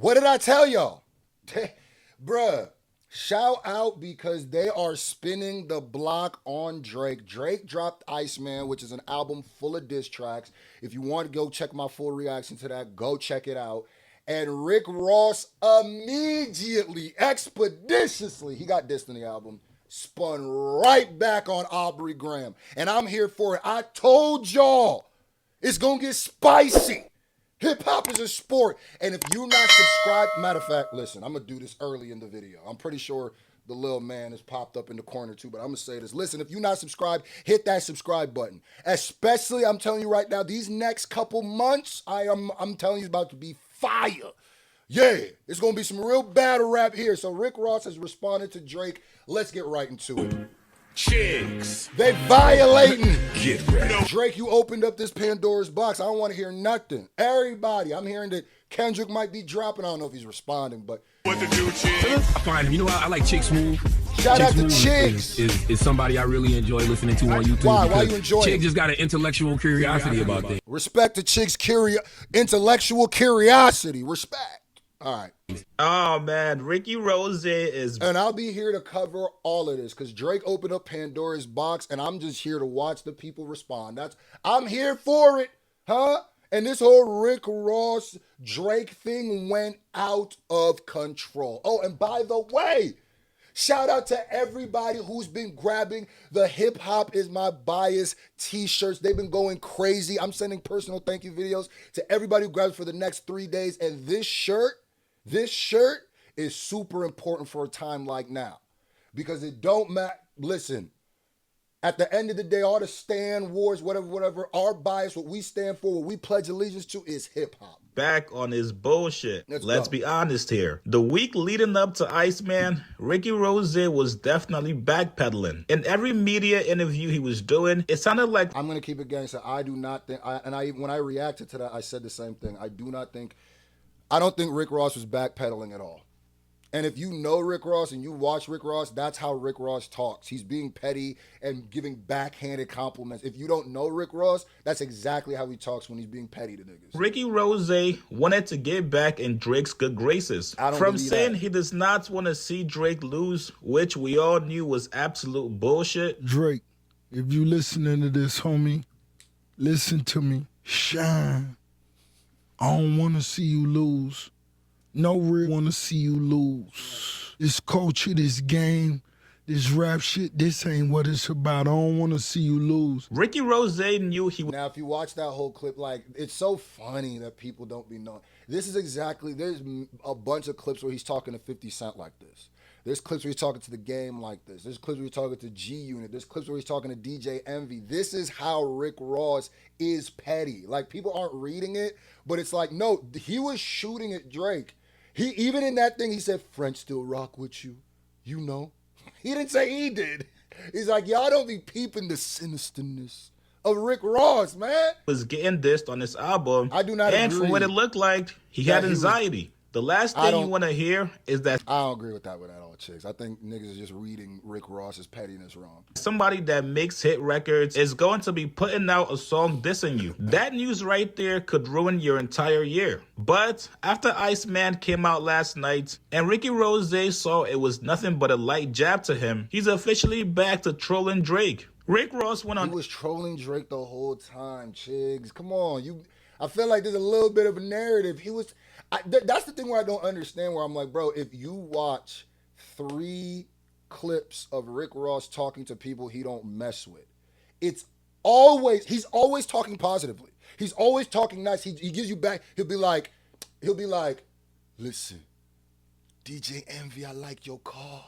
What did I tell y'all? Bruh, shout out because they are spinning the block on Drake. Drake dropped Iceman, which is an album full of diss tracks. If you want to go check my full reaction to that, go check it out. And Rick Ross immediately, expeditiously, he got dissed in the album, spun right back on Aubrey Graham. And I'm here for it. I told y'all it's going to get spicy. Hip hop is a sport. And if you're not subscribed, matter of fact, listen, I'm going to do this early in the video. I'm pretty sure the little man has popped up in the corner too, but I'm going to say this. Listen, if you're not subscribed, hit that subscribe button. Especially, I'm telling you right now, these next couple months, I'm telling you, it's about to be fire. Yeah, it's going to be some real battle rap here. So Rick Ross has responded to Drake. Let's get right into it. Chicks. They violating. Get ready. Drake, you opened up this Pandora's box. I don't want to hear nothing. Everybody, I'm hearing that Kendrick might be dropping. I don't know if he's responding, but What to do, chicks? I find him. You know, I like Chick Smooth. Shout out to Smooth Chicks. is somebody I really enjoy listening to on YouTube. Why? Why because you enjoy Chick it? just got an intellectual curiosity about things. Respect to Chicks' intellectual curiosity. Respect. All right. Oh man, Ricky Rose is And I'll be here to cover all of this because Drake opened up Pandora's box and I'm just here to watch the people respond. I'm here for it, huh? And this whole Rick Ross Drake thing went out of control. Oh, and by the way, shout out to everybody who's been grabbing the Hip Hop Is My Bias t-shirts. They've been going crazy. I'm sending personal thank you videos to everybody who grabs for the next 3 days. And this shirt is super important for a time like now because it don't matter. Listen, at the end of the day, all the stand wars, whatever, our bias, what we stand for, what we pledge allegiance to is hip hop. back on his bullshit. Let's go. be honest here. The week leading up to Iceman, Ricky Rose was definitely backpedaling. In every media interview he was doing, it sounded like I'm gonna keep it gangster. I do not think, when I reacted to that, I said the same thing. I don't think Rick Ross was backpedaling at all. And if you know Rick Ross and you watch Rick Ross, that's how Rick Ross talks. He's being petty and giving backhanded compliments. If you don't know Rick Ross, that's exactly how he talks when he's being petty to niggas. Ricky Rose wanted to get back in Drake's good graces. I don't From believe saying that. he does not want to see Drake lose, which we all knew was absolute bullshit. Drake, if you listening to this, homie, listen to me. Shine. I don't want to see you lose. No real want to see you lose. This culture, this game, this rap shit, this ain't what it's about. I don't want to see you lose. Ricky Rose knew he was Now, if you watch that whole clip, like, it's so funny that people don't be knowing. There's a bunch of clips where he's talking to 50 Cent like this. There's clips where he's talking to The Game like this. There's clips where he's talking to G Unit. There's clips where he's talking to DJ Envy. This is how Rick Ross is petty. Like, people aren't reading it, but it's like, no, he was shooting at Drake. Even in that thing, he said, French still rock with you. You know. He didn't say he did. He's like, y'all don't be peeping the sinisterness of Rick Ross, man. was getting dissed on this album. I do not And agree from what it looked like, he that had he was- anxiety. The last I thing you don't- want to hear is that I don't agree with that at all, Chicks. I think niggas is just reading Rick Ross's pettiness wrong. somebody that makes hit records is going to be putting out a song dissing you. That news right there could ruin your entire year. But after Iceman came out last night and Ricky Rose saw it was nothing but a light jab to him, he's officially back to trolling Drake. Rick Ross went He on was trolling Drake the whole time, Chiggs. Come on, I feel like there's a little bit of a narrative. That's the thing where I don't understand. Where I'm like, bro, if you watch 3 clips of Rick Ross talking to people he don't mess with, he's always talking positively. He's always talking nice. He gives you back. He'll be like, listen, DJ Envy, I like your car.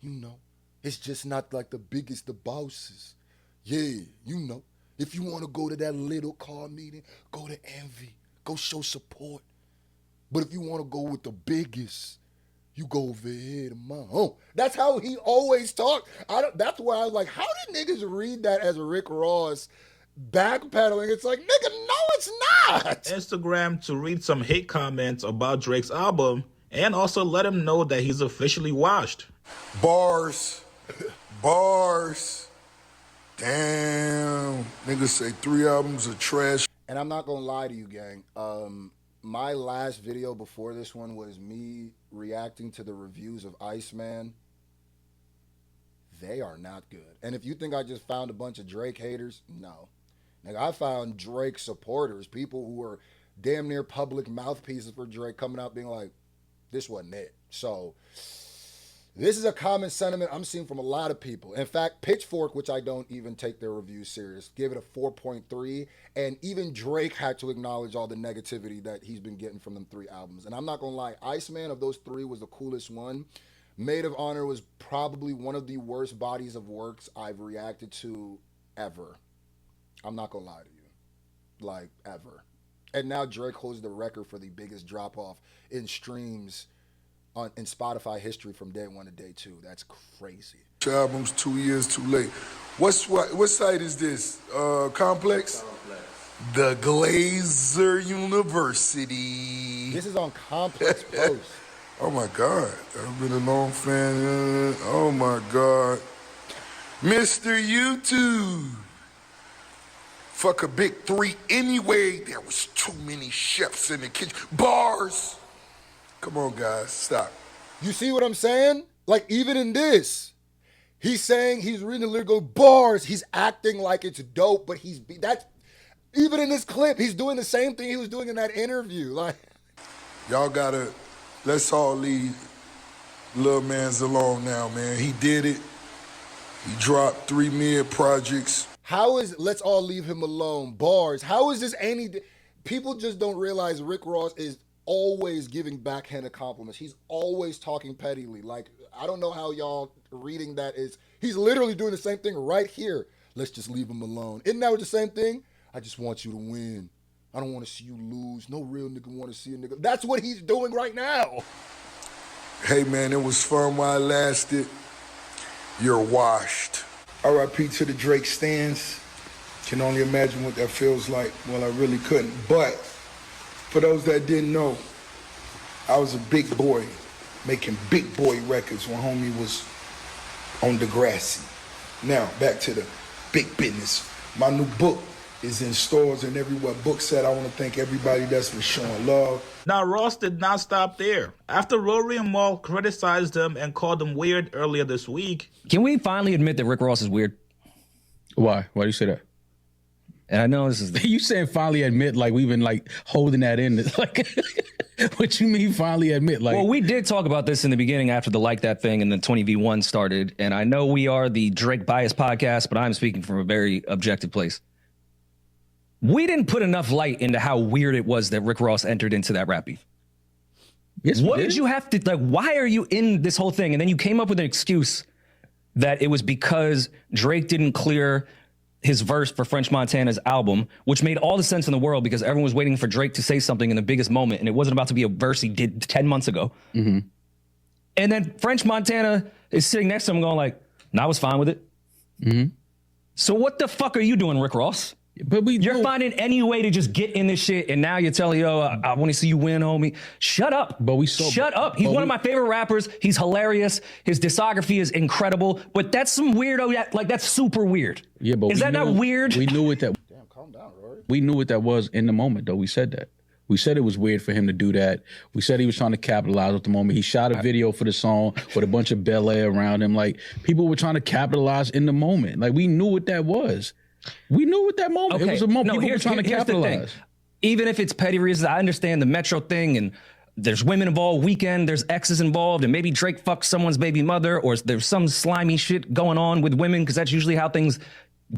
You know. It's just not like the biggest, the bosses. Yeah, you know. If you want to go to that little car meeting, go to Envy. Go show support. But if you want to go with the biggest, you go over here to mine. Oh, that's how he always talked. That's why I was like, how did niggas read that as Rick Ross backpedaling? It's like, nigga, no, it's not. Instagram to read some hate comments about Drake's album and also let him know that he's officially washed. Bars. Damn. Niggas say 3 albums are trash. And I'm not going to lie to you, gang. my last video before this one was me reacting to the reviews of Iceman. They are not good. And if you think I just found a bunch of Drake haters, no. Like, I found Drake supporters, people who were damn near public mouthpieces for Drake, coming out being like, this wasn't it. So this is a common sentiment I'm seeing from a lot of people. In fact, Pitchfork, which I don't even take their reviews serious, gave it a 4.3. And even Drake had to acknowledge all the negativity that he's been getting from them 3 albums. And I'm not going to lie, Iceman of those 3 was the coolest one. Maid of Honor was probably one of the worst bodies of works I've reacted to ever. I'm not going to lie to you. Like, ever. And now Drake holds the record for the biggest drop-off in streams in Spotify history from day 1 to day 2. That's crazy. Album's 2 years too late. What site is this? Complex? The Glazer University. This is on Complex Post. Oh my God. I've been a long fan. Oh my God. Mr. YouTube. Fuck a big 3 anyway. There was too many chefs in the kitchen. Bars. Come on, guys. Stop. You see what I'm saying? Like, even in this, he's saying, he's reading the lyrical bars. He's acting like it's dope, but that's, even in this clip, he's doing the same thing he was doing in that interview. Like, y'all gotta, let's all leave Lil Mans alone now, man. He did it. He dropped 3 mid projects. How is let's all leave him alone? Bars. How is this any? People just don't realize Rick Ross is always giving backhanded compliments. He's always talking pettily. Like, I don't know how y'all reading that is. He's literally doing the same thing right here. Let's just leave him alone. Isn't that the same thing? I just want you to win. I don't want to see you lose. No real nigga want to see a nigga. That's what he's doing right now. Hey, man, it was fun while it lasted. You're washed. R.I.P. to the Drake stands. Can only imagine what that feels like. Well, I really couldn't. But for those that didn't know, I was a big boy making big boy records when homie was on Degrassi. Now, back to the big business. My new book is in stores and everywhere books said. I want to thank everybody that's been showing love. Now, Ross did not stop there. After Rory and Mal criticized him and called him weird earlier this week. Can we finally admit that Rick Ross is weird? Why? Why do you say that? And I know this is... You saying finally admit, like we've been like holding that in. Like, what you mean finally admit? Like, well, we did talk about this in the beginning after the Like That thing and the 20v1 started. And I know we are the Drake Bias podcast, but I'm speaking from a very objective place. We didn't put enough light into how weird it was that Rick Ross entered into that rap beef. yes, What did you have to, like, why are you in this whole thing? And then you came up with an excuse that it was because Drake didn't clear his verse for French Montana's album, which made all the sense in the world because everyone was waiting for Drake to say something in the biggest moment, and it wasn't about to be a verse he did 10 months ago. Mm-hmm. And then French Montana is sitting next to him going like, nah, I was fine with it. Mm-hmm. So what the fuck are you doing, Rick Ross? But You're finding any way to just get in this shit, and now you're telling, yo, I want to see you win, homie. Shut up. Shut up. He's one of my favorite rappers. He's hilarious. His discography is incredible. But that's some weirdo, like, that's super weird. Yeah, but is that not weird? We knew it that. Damn, calm down, Rory. We knew what that was in the moment, though. We said that. We said it was weird for him to do that. We said he was trying to capitalize at the moment. He shot a video for the song with a bunch of Bel Air around him. Like, people were trying to capitalize in the moment. Like, we knew what that was. We knew at that moment. Okay. It was a moment. No, people were trying to capitalize. The thing. Even if it's petty reasons, I understand the Metro thing, and there's women involved, Weekend, there's exes involved, and maybe Drake fucks someone's baby mother, or there's some slimy shit going on with women, because that's usually how things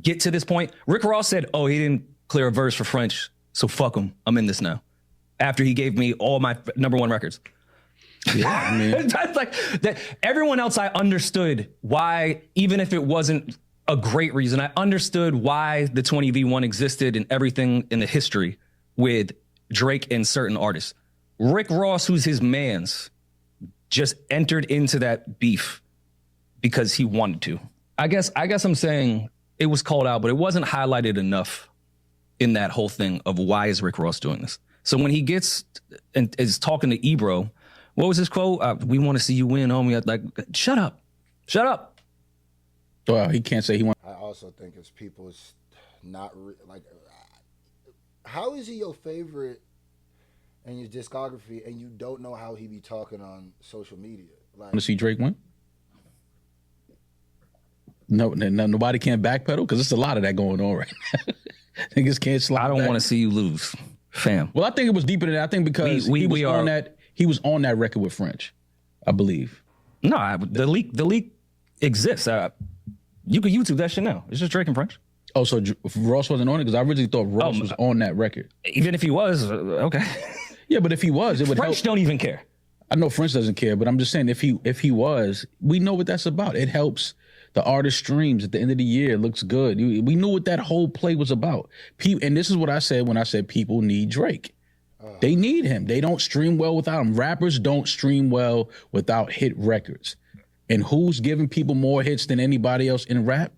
get to this point. Rick Ross said, oh, he didn't clear a verse for French, so fuck him. I'm in this now. After he gave me all my #1 records. Yeah, I mean, That's like that. Everyone else, I understood why, even if it wasn't a great reason, I understood why the 20v1 existed and everything in the history with Drake and certain artists. Rick Ross, who's his mans, just entered into that beef because he wanted to. I guess I'm saying it was called out, but it wasn't highlighted enough in that whole thing of why is Rick Ross doing this. So when he gets and is talking to Ebro, what was his quote? We want to see you win, homie. Like, shut up. Shut up. well, he can't say he wants. I also think it's people's not like. How is he your favorite? and your discography, and you don't know how he be talking on social media. Like, Want to see Drake win? No, nobody can backpedal because there's a lot of that going on right now. Niggas can't slide. I don't back. want to see you lose, fam. Well, I think it was deeper than that. I think because he was on that record with French, I believe. No, the leak exists. You can YouTube that shit now. It's just Drake and French. Oh, so Ross wasn't on it? Because I originally thought Ross was on that record. Even if he was, okay. Yeah, but if he was, it would French help. don't even care. I know French doesn't care, but I'm just saying if he was, we know what that's about. It helps the artist streams at the end of the year. It looks good. We knew what that whole play was about. And this is what I said when I said people need Drake. They need him. They don't stream well without him. Rappers don't stream well without hit records. And who's giving people more hits than anybody else in rap?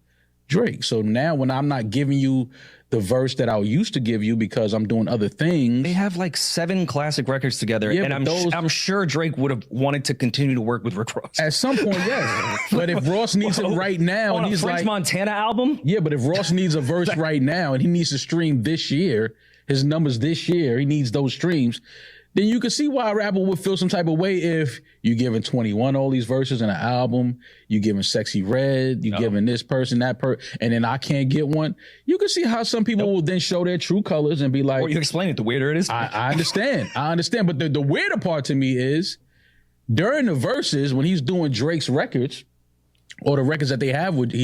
Drake. So now when I'm not giving you the verse that I used to give you because I'm doing other things. They have like 7 classic records together, Yeah, and but I'm sure Drake would have wanted to continue to work with Rick Ross. At some point, yes. But if Ross needs it right now, on and a he's French like, Montana album, yeah, but if Ross needs a verse right now and he needs to stream this year, his numbers this year, he needs those streams, then you can see why a rapper would feel some type of way if you giving 21 all these verses in an album, you giving Sexy Red, you giving this person, that and then I can't get one. You can see how some people will then show their true colors and be like, or you explain it, the weirder it is. I understand. I understand. But the weirder part to me is during the verses, when he's doing Drake's records or the records that he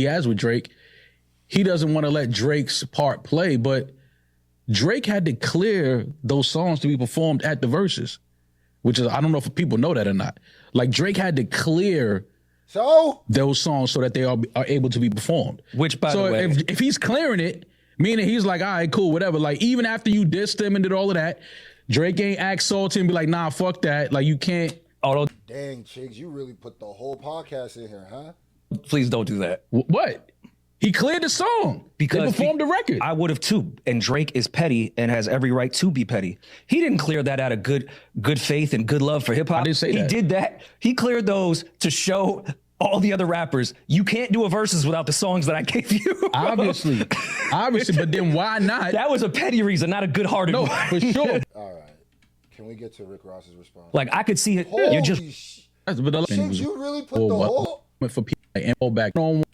has with Drake, he doesn't want to let Drake's part play, but Drake had to clear those songs to be performed at the verses, which is, I don't know if people know that or not. Like Drake had to clear those songs so that they are able to be performed. Which, by the way, if he's clearing it, meaning he's like, all right, cool, whatever. Like even after you dissed him and did all of that, Drake ain't act salty and be like, nah, fuck that. Like you can't. Dang, Chiggs, you really put the whole podcast in here, huh? Please don't do that. What? He cleared the song because they performed the record. I would have too. And Drake is petty and has every right to be petty. He didn't clear that out of good faith and good love for hip hop. I didn't say that. He did that. He cleared those to show all the other rappers, you can't do a verses without the songs that I gave you. Obviously, but then why not? That was a petty reason, not a good-hearted one. For sure. All right. Can we get to Rick Ross's response? Like, I could see it. Holy You're just... Chiggs, you really put the whole... For people and go back. Don't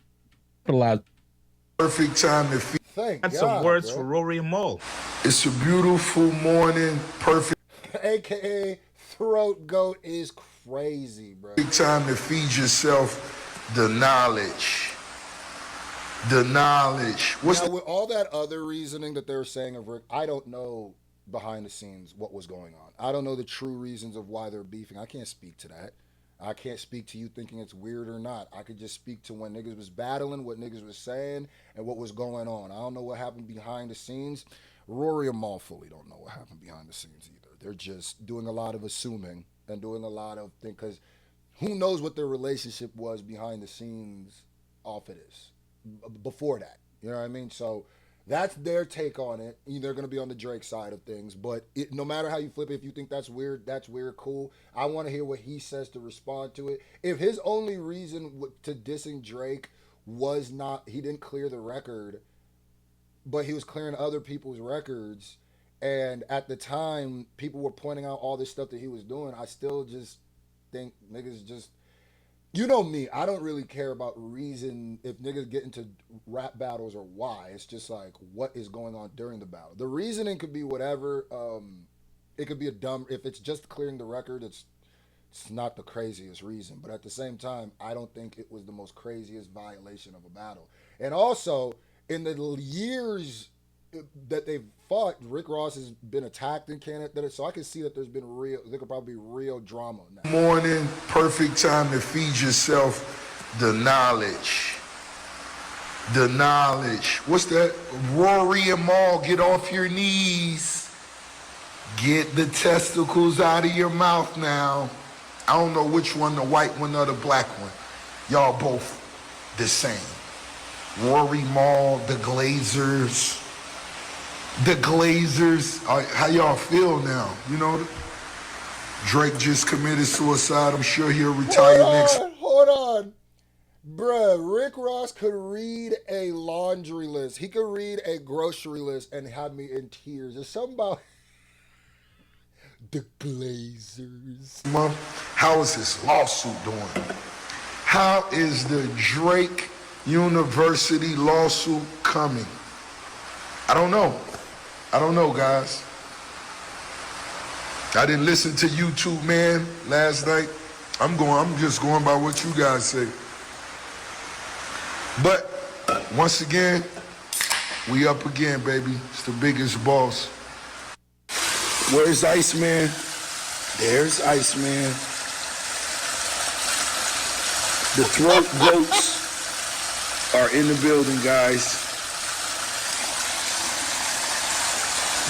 Perfect time to feed. Thank That's God, some words bro. for Rory and Mal. It's a beautiful morning. Perfect AKA Throat Goat is crazy, bro. time to feed yourself the knowledge. The knowledge. What's Now, with all that other reasoning that they're saying of Rick, I don't know behind the scenes what was going on. I don't know the true reasons of why they're beefing. I can't speak to that. I can't speak to you thinking it's weird or not. I could just speak to when niggas was battling, what niggas was saying, and what was going on. I don't know what happened behind the scenes. Rory and Mal fully don't know what happened behind the scenes either. They're just doing a lot of assuming and doing a lot of things, because who knows what their relationship was behind the scenes off of this, before that. You know what I mean? So that's their take on it. They're going to be on the Drake side of things. But no matter how you flip it, if you think that's weird, cool. I want to hear what he says to respond to it. If his only reason to dissing Drake was not, he didn't clear the record, but he was clearing other people's records, and at the time, people were pointing out all this stuff that he was doing, I still just think niggas just... You know me, I don't really care about reason if niggas get into rap battles or why. It's just like what is going on during the battle. The reasoning could be whatever. It could be a dumb... If it's just clearing the record, it's not the craziest reason. But at the same time, I don't think it was the most craziest violation of a battle. And also, in the years that they've fought, Rick Ross has been attacked in Canada, so I can see that there could probably be real drama now. morning? Perfect time to feed yourself the knowledge. The knowledge. What's that? Rory and Mal, get off your knees. Get the testicles out of your mouth now. I don't know which one, the white one or the black one. Y'all both the same. Rory Mal, the Glazers. The Glazers. How y'all feel now? You know, Drake just committed suicide. I'm sure he'll retire next. Hold on. Bruh, Rick Ross could read a laundry list. He could read a grocery list and have me in tears. There's something about The Glazers. How is this lawsuit doing? How is the Drake University lawsuit coming? I don't know. I don't know, guys. I didn't listen to YouTube, man, last night. I'm just going by what you guys say. But once again, we up again, baby. It's the biggest boss. Where's Iceman? There's Iceman. The throat goats are in the building, guys.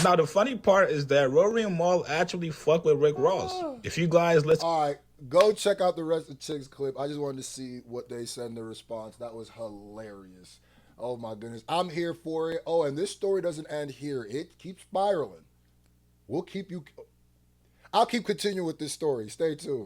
Now, the funny part is that Rory and Mal actually fuck with Rick Ross. If you guys listen. All right, go check out the rest of Chick's clip. I just wanted to see what they said in the response. That was hilarious. Oh, my goodness. I'm here for it. Oh, and this story doesn't end here. It keeps spiraling. I'll keep continuing with this story. Stay tuned.